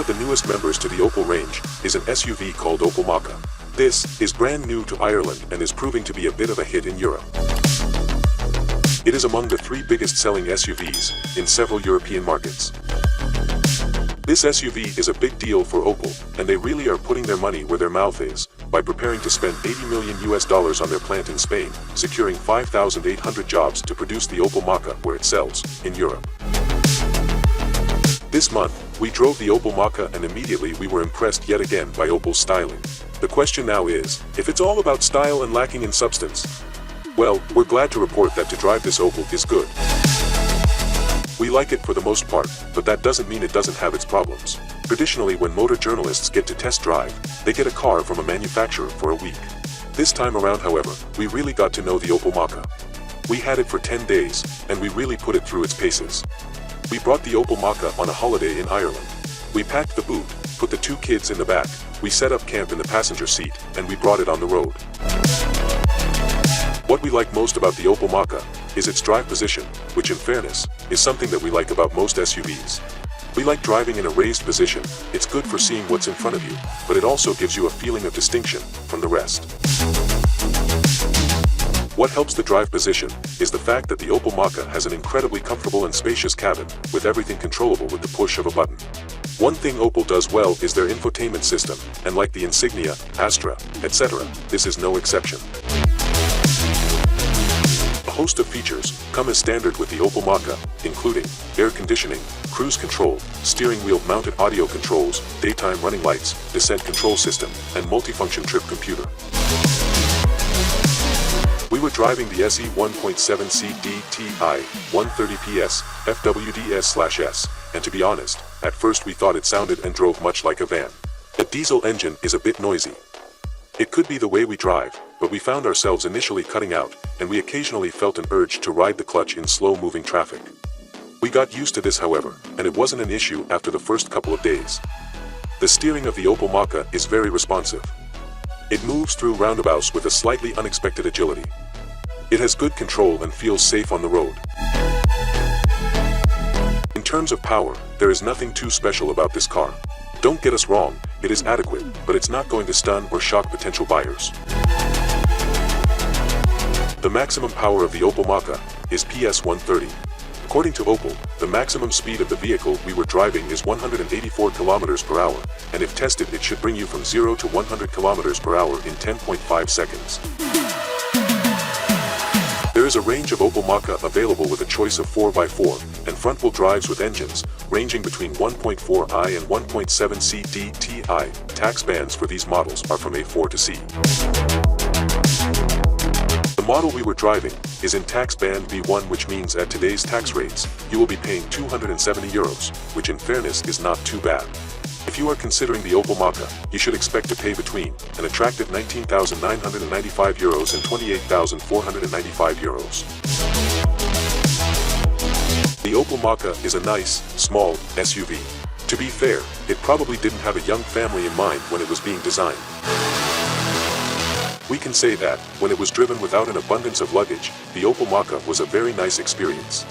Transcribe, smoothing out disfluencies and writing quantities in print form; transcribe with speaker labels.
Speaker 1: of the newest members to the Opel range is an SUV called Opel Mokka. This is brand new to Ireland and is proving to be a bit of a hit in Europe. It is among the 3 biggest selling SUVs in several European markets. This SUV is a big deal for Opel, and they really are putting their money where their mouth is by preparing to spend $80 million on their plant in Spain, securing 5,800 jobs to produce the Opel Mokka where it sells in Europe. This month, we drove the Opel Mokka and immediately we were impressed yet again by Opel's styling. The question now is, if it's all about style and lacking in substance? Well, we're glad to report that to drive this Opel is good. We like it for the most part, but that doesn't mean it doesn't have its problems. Traditionally, when motor journalists get to test drive, they get a car from a manufacturer for a week. This time around, however, we really got to know the Opel Mokka. We had it for 10 days, and we really put it through its paces. We brought the Opel Mokka on a holiday in Ireland. We packed the boot, put the 2 kids in the back, we set up camp in the passenger seat, and we brought it on the road. What we like most about the Opel Mokka is its drive position, which in fairness, is something that we like about most SUVs. We like driving in a raised position. It's good for seeing what's in front of you, but it also gives you a feeling of distinction from the rest. What helps the drive position is the fact that the Opel Mokka has an incredibly comfortable and spacious cabin, with everything controllable with the push of a button. One thing Opel does well is their infotainment system, and like the Insignia, Astra, etc., this is no exception. A host of features come as standard with the Opel Mokka, including air conditioning, cruise control, steering wheel mounted audio controls, daytime running lights, descent control system, and multifunction trip computer. We were driving the SE 1.7C DTI 130 PS FWD-S/S, and to be honest, at first we thought it sounded and drove much like a van. The diesel engine is a bit noisy. It could be the way we drive, but we found ourselves initially cutting out, and we occasionally felt an urge to ride the clutch in slow-moving traffic. We got used to this, however, and it wasn't an issue after the first couple of days. The steering of the Opel Mokka is very responsive. It moves through roundabouts with a slightly unexpected agility. It has good control and feels safe on the road. In terms of power, there is nothing too special about this car. Don't get us wrong, it is adequate, but it's not going to stun or shock potential buyers. The maximum power of the Opel Mokka is PS 130. According to Opel, the maximum speed of the vehicle we were driving is 184 km per hour, and if tested it should bring you from 0 to 100 km per hour in 10.5 seconds. There is a range of Opel Mokka available with a choice of 4x4 and front-wheel drives with engines ranging between 1.4i and 1.7c DTI. Tax bands for these models are from A4 to C. The model we were driving is in tax band B1, which means at today's tax rates, you will be paying 270 euros, which in fairness is not too bad. If you are considering the Opel Mokka, you should expect to pay between an attractive 19,995 euros and 28,495 euros. The Opel Mokka is a nice, small SUV. To be fair, it probably didn't have a young family in mind when it was being designed. We can say that, when it was driven without an abundance of luggage, the Opel Mokka was a very nice experience.